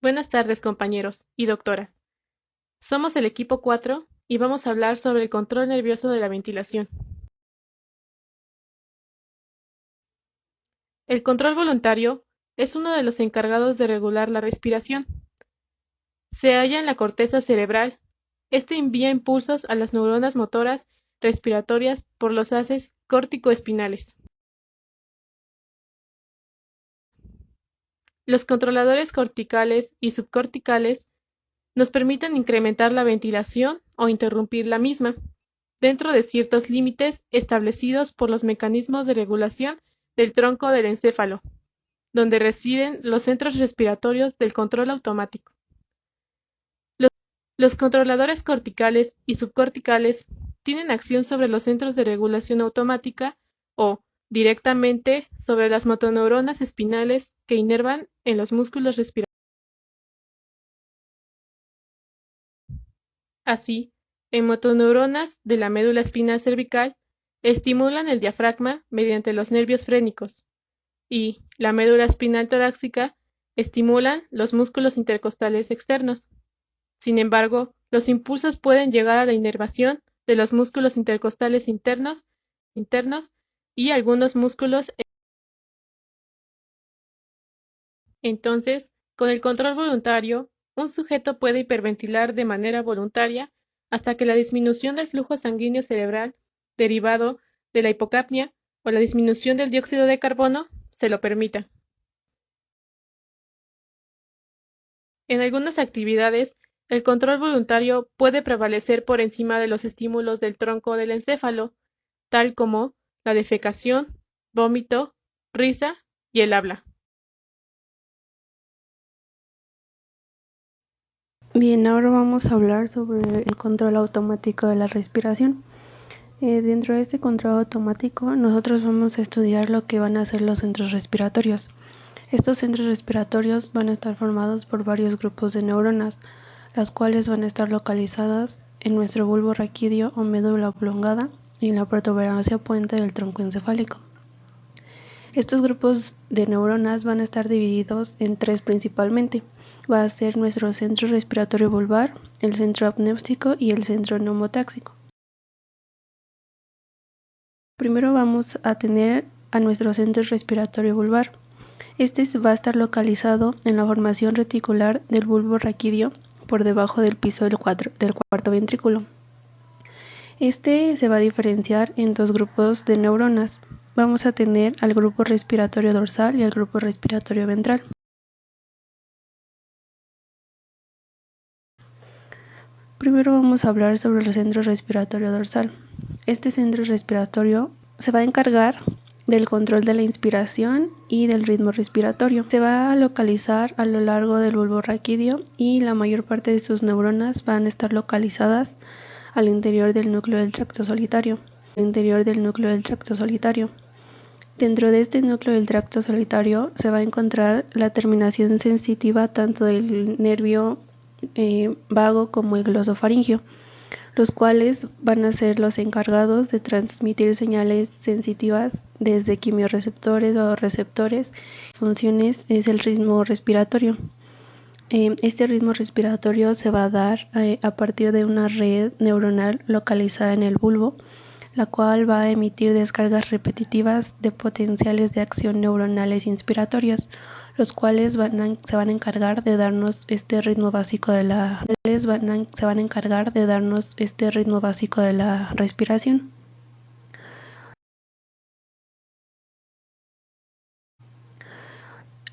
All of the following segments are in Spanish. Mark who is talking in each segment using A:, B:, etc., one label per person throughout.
A: Buenas tardes, compañeros y doctoras. Somos el equipo 4 y vamos a hablar sobre el control nervioso de la ventilación. El control voluntario es uno de los encargados de regular la respiración. Se halla en la corteza cerebral. Este envía impulsos a las neuronas motoras respiratorias por los haces córtico-espinales. Los controladores corticales y subcorticales nos permiten incrementar la ventilación o interrumpir la misma, dentro de ciertos límites establecidos por los mecanismos de regulación del tronco del encéfalo, donde residen los centros respiratorios del control automático. Los controladores corticales y subcorticales tienen acción sobre los centros de regulación automática o, directamente, sobre las motoneuronas espinales que inervan en los músculos respiratorios. Así, en motoneuronas de la médula espinal cervical, estimulan el diafragma mediante los nervios frénicos, y la médula espinal torácica estimulan los músculos intercostales externos. Sin embargo, los impulsos pueden llegar a la inervación de los músculos intercostales internos y algunos músculos. Entonces, con el control voluntario, un sujeto puede hiperventilar de manera voluntaria hasta que la disminución del flujo sanguíneo cerebral derivado de la hipocapnia o la disminución del dióxido de carbono se lo permita. En algunas actividades, el control voluntario puede prevalecer por encima de los estímulos del tronco del encéfalo, tal como la defecación, vómito, risa y el habla.
B: Bien, ahora vamos a hablar sobre el control automático de la respiración. Dentro de este control automático, nosotros vamos a estudiar lo que van a ser los centros respiratorios. Estos centros respiratorios van a estar formados por varios grupos de neuronas, las cuales van a estar localizadas en nuestro bulbo raquídeo o médula oblongada y en la protuberancia puente del tronco encefálico. Estos grupos de neuronas van a estar divididos en tres principalmente. Va a ser nuestro centro respiratorio vulvar, el centro apnéustico y el centro neumotáxico. Primero vamos a tener a nuestro centro respiratorio vulvar. Este va a estar localizado en la formación reticular del bulbo raquídeo por debajo del piso del cuarto ventrículo. Este se va a diferenciar en dos grupos de neuronas. Vamos a tener al grupo respiratorio dorsal y al grupo respiratorio ventral. Primero vamos a hablar sobre el centro respiratorio dorsal. Este centro respiratorio se va a encargar del control de la inspiración y del ritmo respiratorio. Se va a localizar a lo largo del bulbo raquídeo y la mayor parte de sus neuronas van a estar localizadas al interior del núcleo del tracto solitario. Dentro de este núcleo del tracto solitario se va a encontrar la terminación sensitiva tanto del nervio vago como el glosofaringio, los cuales van a ser los encargados de transmitir señales sensitivas desde quimiorreceptores o receptores. Funciones es el ritmo respiratorio. Este ritmo respiratorio se va a dar a partir de una red neuronal localizada en el bulbo, la cual va a emitir descargas repetitivas de potenciales de acción neuronales inspiratorios, los cuales se van a encargar de darnos este ritmo básico de la respiración.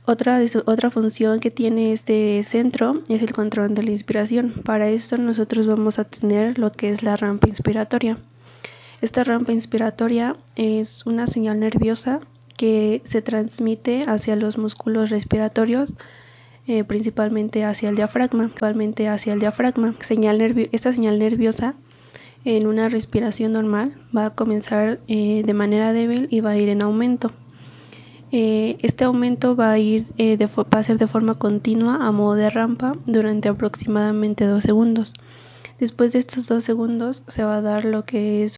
B: Otra función que tiene este centro es el control de la inspiración. Para esto nosotros vamos a tener lo que es la rampa inspiratoria. Esta rampa inspiratoria es una señal nerviosa que se transmite hacia los músculos respiratorios, principalmente hacia el diafragma. Esta señal nerviosa en una respiración normal va a comenzar de manera débil y va a ir en aumento. Este aumento va a ser de forma continua a modo de rampa durante aproximadamente 2 segundos. Después de estos 2 segundos se va a dar lo que es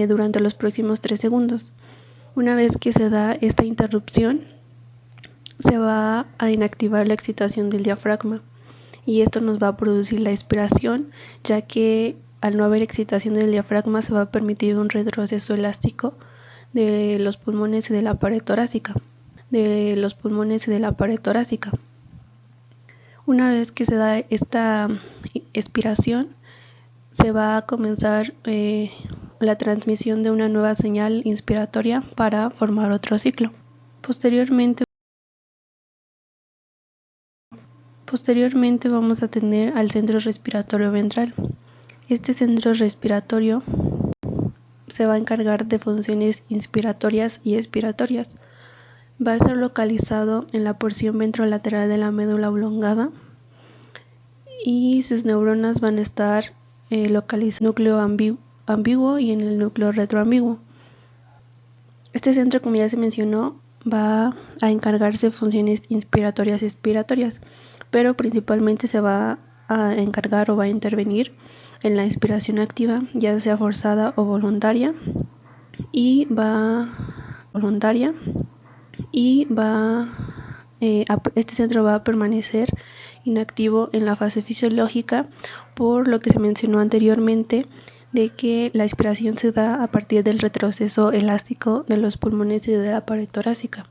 B: durante los próximos 3 segundos. Una vez que se da esta interrupción, se va a inactivar la excitación del diafragma y esto nos va a producir la expiración, ya que al no haber excitación del diafragma se va a permitir un retroceso elástico de los pulmones y de la pared torácica. Una vez que se da esta expiración, se va a comenzar la transmisión de una nueva señal inspiratoria para formar otro ciclo. Posteriormente vamos a tener al centro respiratorio ventral. Este centro respiratorio se va a encargar de funciones inspiratorias y expiratorias. Va a ser localizado en la porción ventrolateral de la médula oblongada y sus neuronas van a estar localizadas en el núcleo ambiguo y en el núcleo retroambiguo. Este centro, como ya se mencionó, va a encargarse de funciones inspiratorias y expiratorias, pero principalmente se va a encargar o va a intervenir en la inspiración activa, ya sea forzada o voluntaria, y este centro va a permanecer inactivo en la fase fisiológica, por lo que se mencionó anteriormente de que la expiración se da a partir del retroceso elástico de los pulmones y de la pared torácica.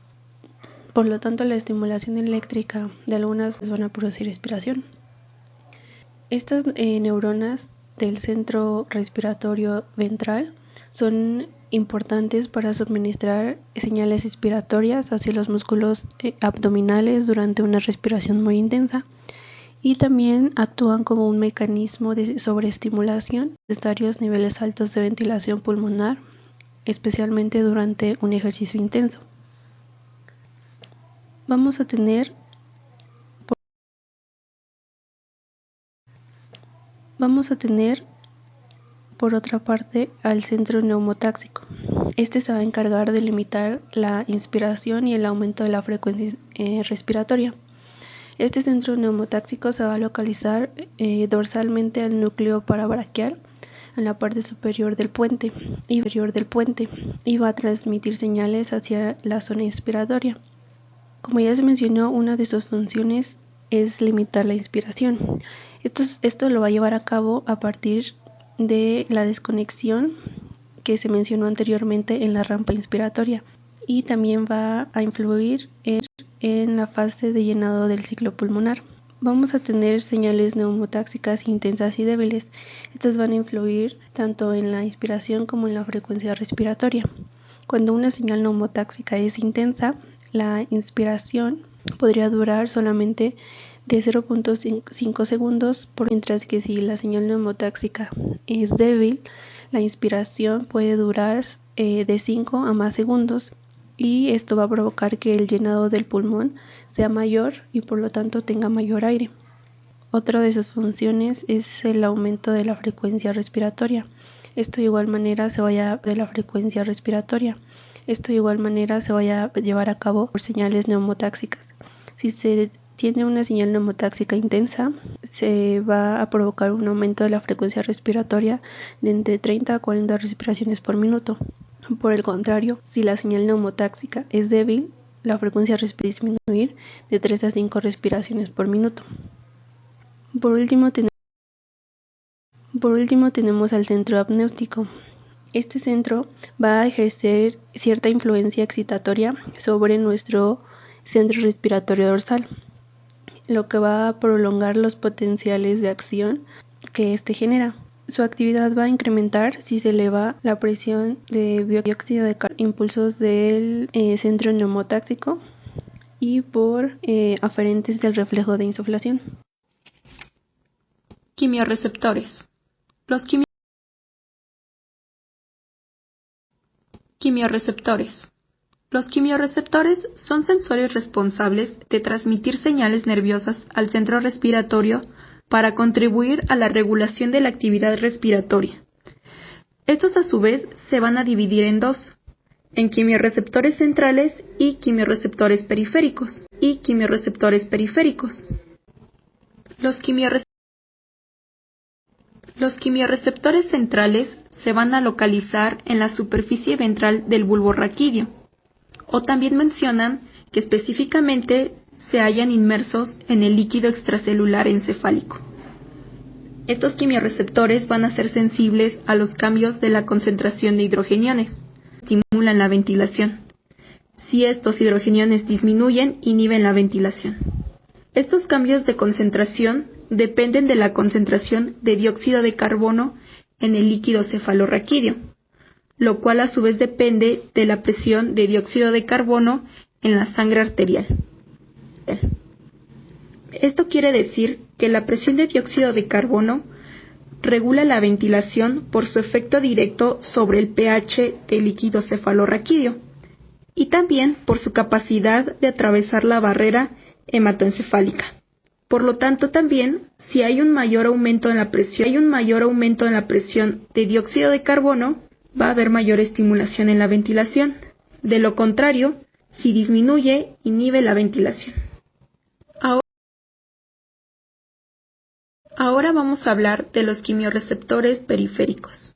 B: Por lo tanto, la estimulación eléctrica de algunas van a producir expiración. Estas neuronas del centro respiratorio ventral son importantes para suministrar señales inspiratorias hacia los músculos abdominales durante una respiración muy intensa, y también actúan como un mecanismo de sobreestimulación necesarios niveles altos de ventilación pulmonar, especialmente durante un ejercicio intenso. Vamos a tener por otra parte al centro neumotáxico. Este se va a encargar de limitar la inspiración y el aumento de la frecuencia respiratoria. Este centro neumotáxico se va a localizar dorsalmente al núcleo parabraquial, en la parte superior del puente y va a transmitir señales hacia la zona inspiratoria. Como ya se mencionó, una de sus funciones es limitar la inspiración. Esto lo va a llevar a cabo a partir de la desconexión que se mencionó anteriormente en la rampa inspiratoria, y también va a influir en la fase de llenado del ciclo pulmonar. Vamos a tener señales neumotáxicas intensas y débiles. Estas van a influir tanto en la inspiración como en la frecuencia respiratoria. Cuando una señal neumotáxica es intensa, la inspiración podría durar solamente de 0.5 segundos, mientras que si la señal neumotáxica es débil, la inspiración puede durar de 5 a más segundos, y esto va a provocar que el llenado del pulmón sea mayor y por lo tanto tenga mayor aire. Otra de sus funciones es el aumento de la frecuencia respiratoria. Esto de igual manera se va a llevar a cabo por señales neumotáxicas. Si se tiene una señal neumotáxica intensa, se va a provocar un aumento de la frecuencia respiratoria de entre 30 a 40 respiraciones por minuto. Por el contrario, si la señal neumotáxica es débil, la frecuencia respiratoria va a disminuir de 3 a 5 respiraciones por minuto. Por último tenemos al centro apnéutico. Este centro va a ejercer cierta influencia excitatoria sobre nuestro centro respiratorio dorsal, lo que va a prolongar los potenciales de acción que este genera. Su actividad va a incrementar si se eleva la presión de dióxido de carbono, impulsos del centro neumotáxico y por aferentes del reflejo de insuflación.
C: Quimioreceptores. Los quimioreceptores son sensores responsables de transmitir señales nerviosas al centro respiratorio para contribuir a la regulación de la actividad respiratoria. Estos a su vez se van a dividir en dos, en quimioreceptores centrales y quimioreceptores periféricos. Los quimioreceptores centrales se van a localizar en la superficie ventral del bulbo raquídeo, o también mencionan que específicamente se hallan inmersos en el líquido extracelular encefálico. Estos quimiorreceptores van a ser sensibles a los cambios de la concentración de hidrogeniones, estimulan la ventilación. Si estos hidrogeniones disminuyen, inhiben la ventilación. Estos cambios de concentración dependen de la concentración de dióxido de carbono en el líquido cefalorraquídeo, lo cual a su vez depende de la presión de dióxido de carbono en la sangre arterial. Esto quiere decir que la presión de dióxido de carbono regula la ventilación por su efecto directo sobre el pH del líquido cefalorraquídeo y también por su capacidad de atravesar la barrera hematoencefálica. Por lo tanto, también, si hay un mayor aumento en la presión de dióxido de carbono, va a haber mayor estimulación en la ventilación. De lo contrario, si disminuye, inhibe la ventilación. Ahora vamos a hablar de los quimiorreceptores periféricos,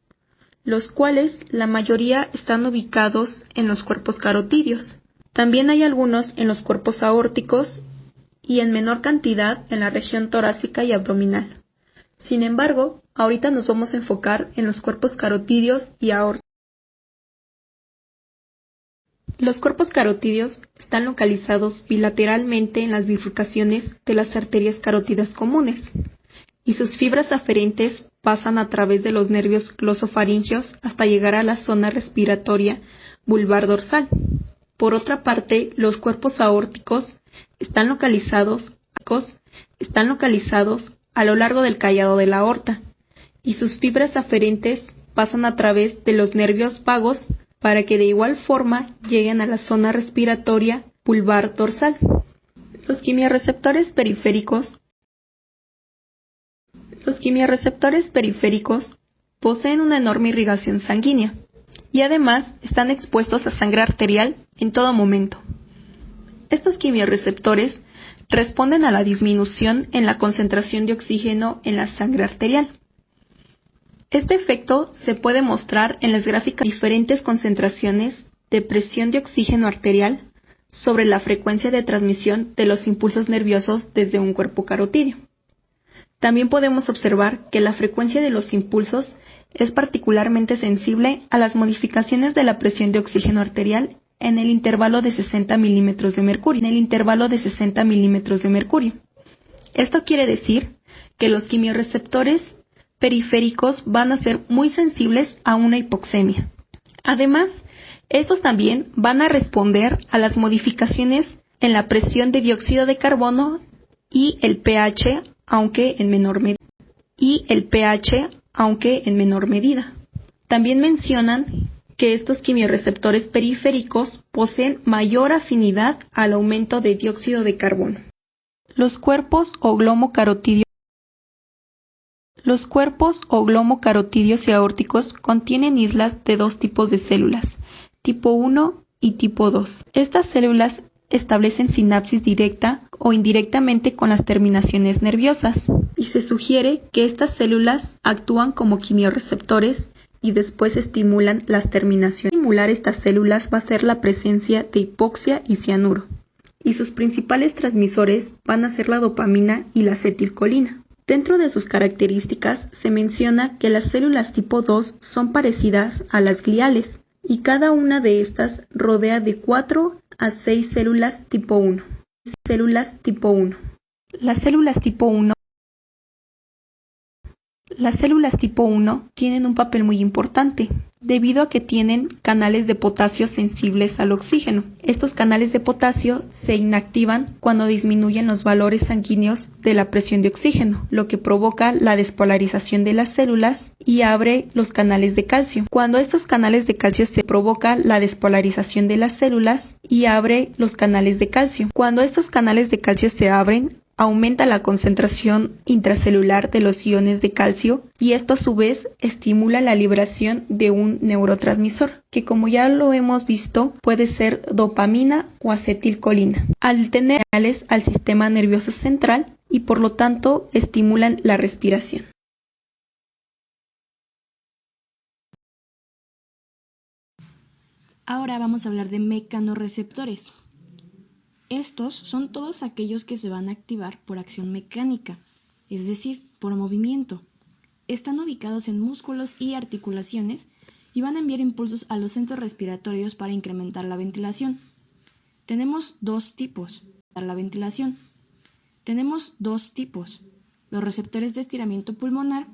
C: los cuales la mayoría están ubicados en los cuerpos carotídeos. También hay algunos en los cuerpos aórticos y en menor cantidad en la región torácica y abdominal. Sin embargo, ahorita nos vamos a enfocar en los cuerpos carotídeos y aórticos. Los cuerpos carotídeos están localizados bilateralmente en las bifurcaciones de las arterias carótidas comunes, y sus fibras aferentes pasan a través de los nervios glosofaringeos hasta llegar a la zona respiratoria vulvar dorsal. Por otra parte, los cuerpos aórticos están localizados a lo largo del callado de la aorta, y sus fibras aferentes pasan a través de los nervios vagos para que de igual forma lleguen a la zona respiratoria vulvar dorsal. Los quimiorreceptores periféricos poseen una enorme irrigación sanguínea y además están expuestos a sangre arterial en todo momento. Estos quimiorreceptores responden a la disminución en la concentración de oxígeno en la sangre arterial. Este efecto se puede mostrar en las gráficas de diferentes concentraciones de presión de oxígeno arterial sobre la frecuencia de transmisión de los impulsos nerviosos desde un cuerpo carotídeo. También podemos observar que la frecuencia de los impulsos es particularmente sensible a las modificaciones de la presión de oxígeno arterial en el intervalo de 60 milímetros de mercurio. Esto quiere decir que los quimiorreceptores periféricos van a ser muy sensibles a una hipoxemia. Además, estos también van a responder a las modificaciones en la presión de dióxido de carbono y el pH, aunque en menor medida. También mencionan que estos quimiorreceptores periféricos poseen mayor afinidad al aumento de dióxido de carbono. Los cuerpos o glomocarotídeos y aórticos contienen islas de dos tipos de células, tipo 1 y tipo 2. Estas células establecen sinapsis directa o indirectamente con las terminaciones nerviosas, y se sugiere que estas células actúan como quimiorreceptores y después estimulan las terminaciones. Estimular estas células va a ser la presencia de hipoxia y cianuro, y sus principales transmisores van a ser la dopamina y la acetilcolina. Dentro de sus características se menciona que las células tipo 2 son parecidas a las gliales, y cada una de estas rodea de 4 a 6 células tipo 1. Las células tipo 1 tienen un papel muy importante, debido a que tienen canales de potasio sensibles al oxígeno. Estos canales de potasio se inactivan cuando disminuyen los valores sanguíneos de la presión de oxígeno, lo que provoca la despolarización de las células y abre los canales de calcio. Cuando estos canales de calcio se provoca la despolarización de las células y abre los canales de calcio. Cuando estos canales de calcio se abren, aumenta la concentración intracelular de los iones de calcio, y esto a su vez estimula la liberación de un neurotransmisor, que como ya lo hemos visto puede ser dopamina o acetilcolina, al tener señales al sistema nervioso central y por lo tanto estimulan la respiración.
D: Ahora vamos a hablar de mecanorreceptores. Estos son todos aquellos que se van a activar por acción mecánica, es decir, por movimiento. Están ubicados en músculos y articulaciones y van a enviar impulsos a los centros respiratorios para incrementar la ventilación. Tenemos dos tipos. Los receptores de estiramiento pulmonar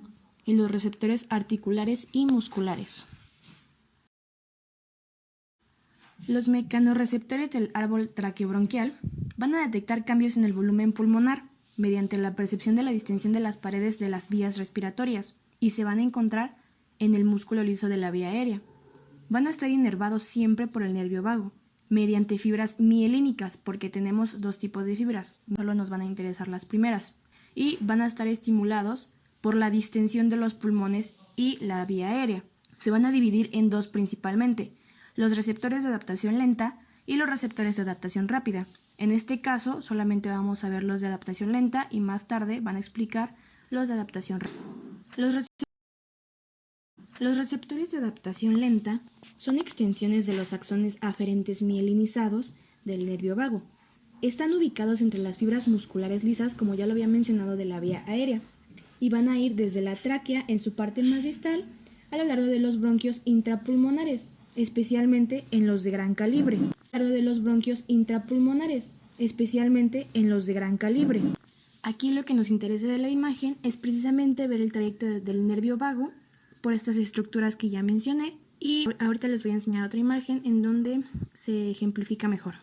D: y los receptores articulares y musculares. Los mecanorreceptores del árbol traqueobronquial van a detectar cambios en el volumen pulmonar mediante la percepción de la distensión de las paredes de las vías respiratorias y se van a encontrar en el músculo liso de la vía aérea. Van a estar inervados siempre por el nervio vago, mediante fibras mielínicas, porque tenemos dos tipos de fibras, solo nos van a interesar las primeras, y van a estar estimulados por la distensión de los pulmones y la vía aérea. Se van a dividir en dos principalmente, los receptores de adaptación lenta y los receptores de adaptación rápida. En este caso, solamente vamos a ver los de adaptación lenta y más tarde van a explicar los de adaptación rápida. Los receptores de adaptación lenta son extensiones de los axones aferentes mielinizados del nervio vago. Están ubicados entre las fibras musculares lisas, como ya lo había mencionado, de la vía aérea, y van a ir desde la tráquea en su parte más distal a lo largo de los bronquios intrapulmonares, especialmente en los de gran calibre. Aquí lo que nos interesa de la imagen es precisamente ver el trayecto del nervio vago por estas estructuras que ya mencioné, y ahorita les voy a enseñar otra imagen en donde se ejemplifica mejor.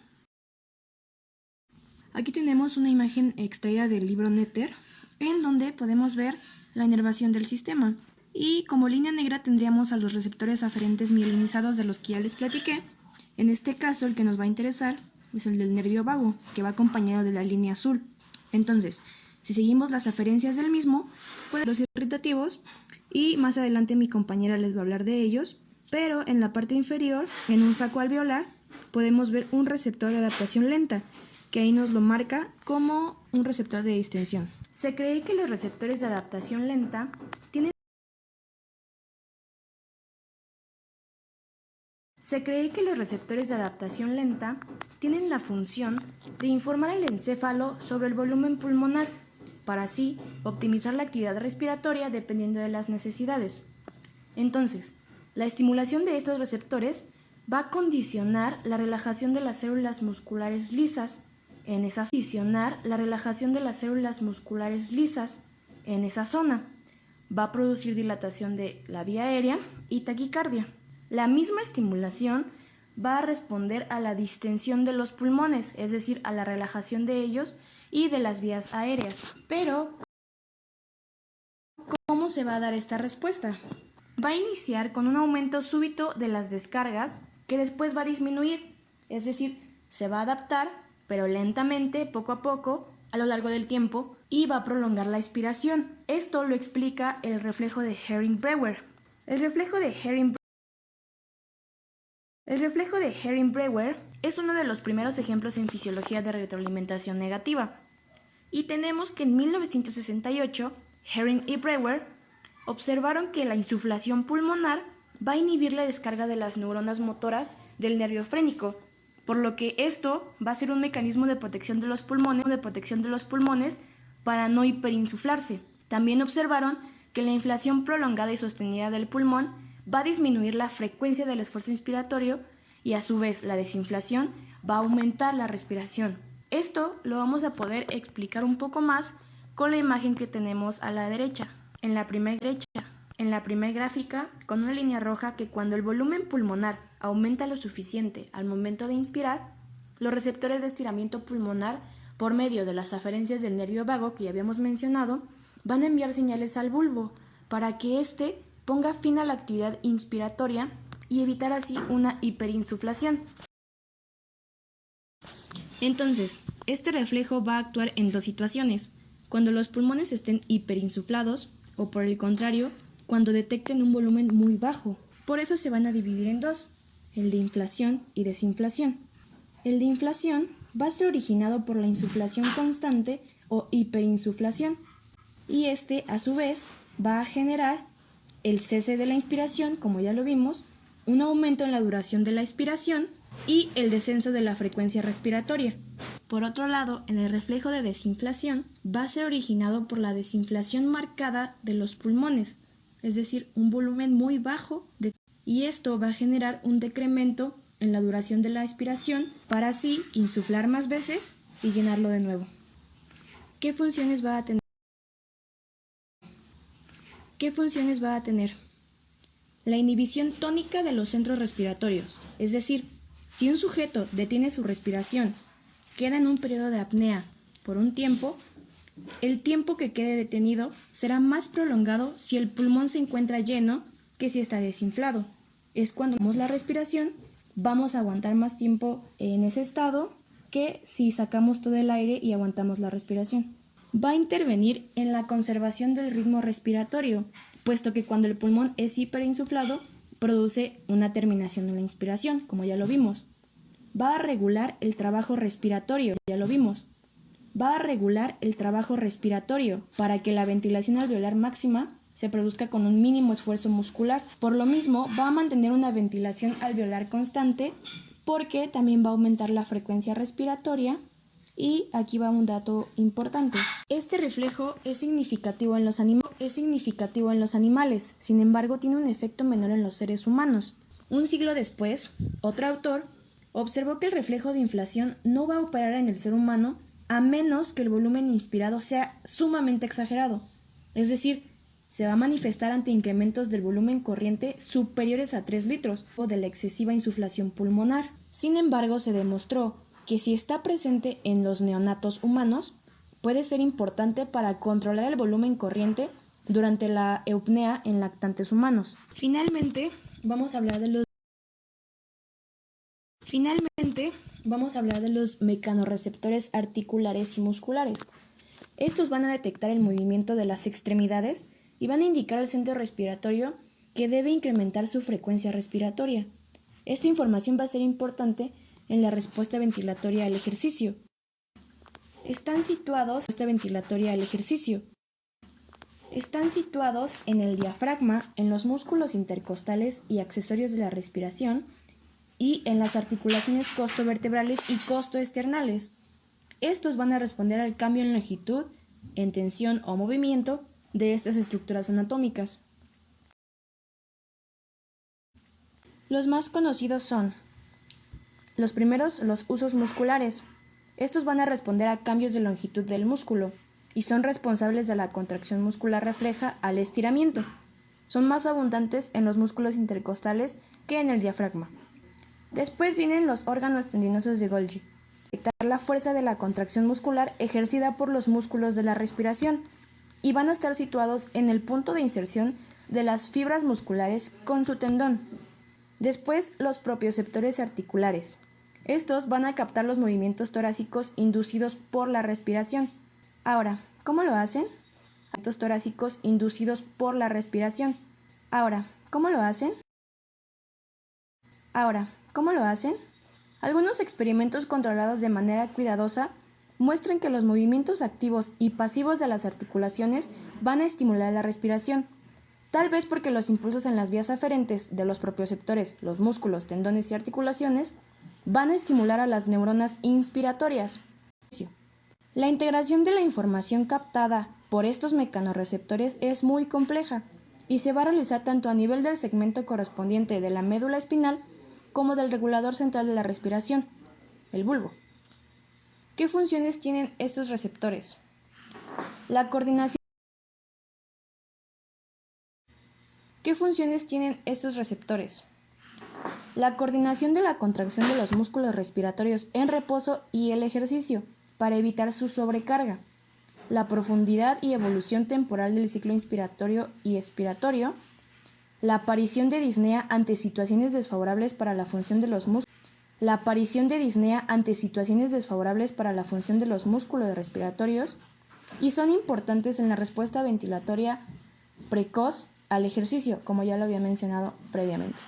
D: Aquí tenemos una imagen extraída del libro Netter, en donde podemos ver la inervación del sistema. Y como línea negra tendríamos a los receptores aferentes mielinizados de los que ya les platiqué. En este caso el que nos va a interesar es el del nervio vago, que va acompañado de la línea azul. Entonces, si seguimos las aferencias del mismo, pueden ser los irritativos, y más adelante mi compañera les va a hablar de ellos, pero en la parte inferior, en un saco alveolar, podemos ver un receptor de adaptación lenta, que ahí nos lo marca como un receptor de distensión. Se cree que los receptores de adaptación lenta tienen la función de informar al encéfalo sobre el volumen pulmonar, para así optimizar la actividad respiratoria dependiendo de las necesidades. Entonces, la estimulación de estos receptores va a condicionar la relajación de las células musculares lisas en esa zona. Va a producir dilatación de la vía aérea y taquicardia. La misma estimulación va a responder a la distensión de los pulmones, es decir, a la relajación de ellos y de las vías aéreas. Pero, ¿cómo se va a dar esta respuesta? Va a iniciar con un aumento súbito de las descargas que después va a disminuir, es decir, se va a adaptar, pero lentamente, poco a poco, a lo largo del tiempo, y va a prolongar la expiración. Esto lo explica el reflejo de Herring-Brewer. El reflejo de Herring-Brewer es uno de los primeros ejemplos en fisiología de retroalimentación negativa. Y tenemos que en 1968, Herring y Brewer observaron que la insuflación pulmonar va a inhibir la descarga de las neuronas motoras del nervio frénico, por lo que esto va a ser un mecanismo de protección de los pulmones para no hiperinsuflarse. También observaron que la inflación prolongada y sostenida del pulmón va a disminuir la frecuencia del esfuerzo inspiratorio y a su vez la desinflación va a aumentar la respiración. Esto lo vamos a poder explicar un poco más con la imagen que tenemos a la derecha. En la primera gráfica, con una línea roja, que cuando el volumen pulmonar aumenta lo suficiente al momento de inspirar, los receptores de estiramiento pulmonar, por medio de las aferencias del nervio vago que ya habíamos mencionado, van a enviar señales al bulbo para que éste ponga fin a la actividad inspiratoria y evitar así una hiperinsuflación. Entonces, este reflejo va a actuar en dos situaciones: cuando los pulmones estén hiperinsuflados o, por el contrario, cuando detecten un volumen muy bajo. Por eso se van a dividir en dos, el de inflación y desinflación. El de inflación va a ser originado por la insuflación constante o hiperinsuflación, y este a su vez va a generar el cese de la inspiración, como ya lo vimos, un aumento en la duración de la expiración y el descenso de la frecuencia respiratoria. Por otro lado, en el reflejo de desinflación va a ser originado por la desinflación marcada de los pulmones, es decir, un volumen muy bajo y esto va a generar un decremento en la duración de la expiración para así insuflar más veces y llenarlo de nuevo. ¿Qué funciones va a tener? La inhibición tónica de los centros respiratorios, es decir, si un sujeto detiene su respiración, queda en un periodo de apnea por un tiempo, el tiempo que quede detenido será más prolongado si el pulmón se encuentra lleno que si está desinflado. Es cuando hacemos la respiración, vamos a aguantar más tiempo en ese estado que si sacamos todo el aire y aguantamos la respiración. Va a intervenir en la conservación del ritmo respiratorio, puesto que cuando el pulmón es hiperinsuflado, produce una terminación en la inspiración, como ya lo vimos. Va a regular el trabajo respiratorio, ya lo vimos. Va a regular el trabajo respiratorio para que la ventilación alveolar máxima se produzca con un mínimo esfuerzo muscular. Por lo mismo, va a mantener una ventilación alveolar constante porque también va a aumentar la frecuencia respiratoria. Y aquí va un dato importante. Este reflejo es significativo en los animales, sin embargo tiene un efecto menor en los seres humanos. Un siglo después, otro autor observó que el reflejo de inflación no va a operar en el ser humano a menos que el volumen inspirado sea sumamente exagerado, es decir, se va a manifestar ante incrementos del volumen corriente superiores a 3 litros o de la excesiva insuflación pulmonar. Sin embargo, se demostró que si está presente en los neonatos humanos, puede ser importante para controlar el volumen corriente durante la eupnea en lactantes humanos. Finalmente, vamos a hablar de los mecanorreceptores articulares y musculares. Estos van a detectar el movimiento de las extremidades y van a indicar al centro respiratorio que debe incrementar su frecuencia respiratoria. Esta información va a ser importante en la respuesta ventilatoria al ejercicio. Están situados en el diafragma, en los músculos intercostales y accesorios de la respiración y en las articulaciones costovertebrales y costoesternales. Estos van a responder al cambio en longitud, en tensión o movimiento de estas estructuras anatómicas. Los más conocidos son los primeros, los usos musculares. Estos van a responder a cambios de longitud del músculo y son responsables de la contracción muscular refleja al estiramiento. Son más abundantes en los músculos intercostales que en el diafragma. Después vienen los órganos tendinosos de Golgi, detectar la fuerza de la contracción muscular ejercida por los músculos de la respiración y van a estar situados en el punto de inserción de las fibras musculares con su tendón. Después, los propioceptores articulares. Estos van a captar los movimientos torácicos inducidos por la respiración. Ahora, ¿cómo lo hacen? Movimientos torácicos inducidos por la respiración. Ahora, ¿cómo lo hacen? Algunos experimentos controlados de manera cuidadosa muestran que los movimientos activos y pasivos de las articulaciones van a estimular la respiración, tal vez porque los impulsos en las vías aferentes de los propioceptores, los músculos, tendones y articulaciones, van a estimular a las neuronas inspiratorias. La integración de la información captada por estos mecanorreceptores es muy compleja y se va a realizar tanto a nivel del segmento correspondiente de la médula espinal como del regulador central de la respiración, el bulbo. ¿Qué funciones tienen estos receptores? ¿Qué funciones tienen estos receptores? La coordinación de la contracción de los músculos respiratorios en reposo y el ejercicio para evitar su sobrecarga. La profundidad y evolución temporal del ciclo inspiratorio y expiratorio. La aparición de disnea ante situaciones desfavorables para la función de los músculos. Respiratorios y son importantes en la respuesta ventilatoria precoz al ejercicio, como ya lo había mencionado previamente.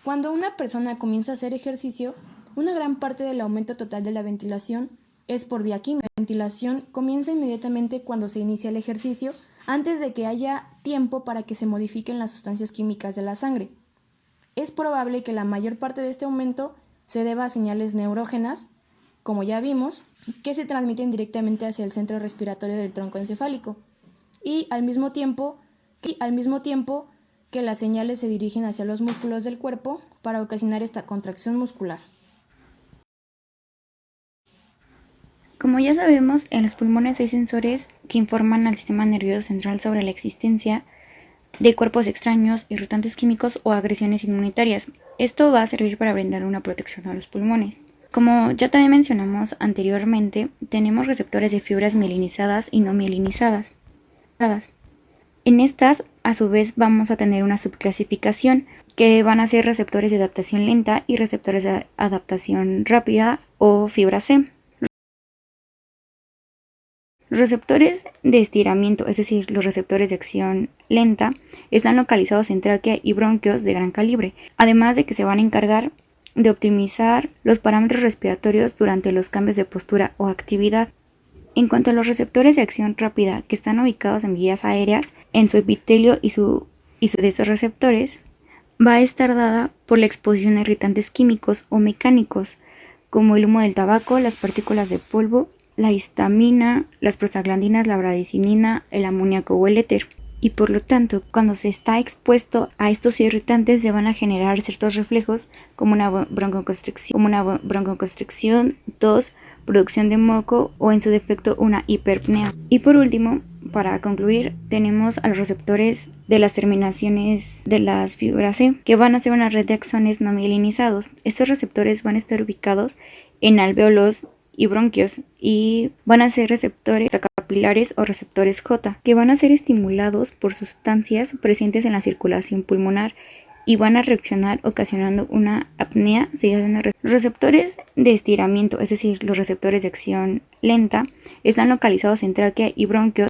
D: Cuando una persona comienza a hacer ejercicio, una gran parte del aumento total de la ventilación es por vía química. La ventilación comienza inmediatamente cuando se inicia el ejercicio, antes de que haya tiempo para que se modifiquen las sustancias químicas de la sangre. Es probable que la mayor parte de este aumento se deba a señales neurógenas como ya vimos, que se transmiten directamente hacia el centro respiratorio del tronco encefálico y al mismo tiempo que las señales se dirigen hacia los músculos del cuerpo para ocasionar esta contracción muscular.
E: Como ya sabemos, en los pulmones hay sensores que informan al sistema nervioso central sobre la existencia de cuerpos extraños, irritantes químicos o agresiones inmunitarias. Esto va a servir para brindar una protección a los pulmones. Como ya también mencionamos anteriormente, tenemos receptores de fibras mielinizadas y no mielinizadas. En estas, a su vez, vamos a tener una subclasificación que van a ser receptores de adaptación lenta y receptores de adaptación rápida o fibra C. Los receptores de estiramiento, es decir, los receptores de acción lenta, están localizados en tráquea y bronquios de gran calibre, además de que se van a encargar de optimizar los parámetros respiratorios durante los cambios de postura o actividad. En cuanto a los receptores de acción rápida, que están ubicados en vías aéreas, en su epitelio y su de estos receptores, va a estar dada por la exposición a irritantes químicos o mecánicos, como el humo del tabaco, las partículas de polvo, la histamina, las prostaglandinas, la bradicinina, el amoníaco o el éter. Y por lo tanto, cuando se está expuesto a estos irritantes, se van a generar ciertos reflejos como una broncoconstricción, tos, producción de moco o en su defecto una hiperpnea. Y por último, para concluir, tenemos a los receptores de las terminaciones de las fibras C, que van a ser una red de axones no mielinizados. Estos receptores van a estar ubicados en alvéolos y bronquios y van a ser receptores capilares o receptores J, que van a ser estimulados por sustancias presentes en la circulación pulmonar y van a reaccionar ocasionando una apnea seguida de una Los receptores de estiramiento, es decir, los receptores de acción lenta, están localizados en tráquea y bronquios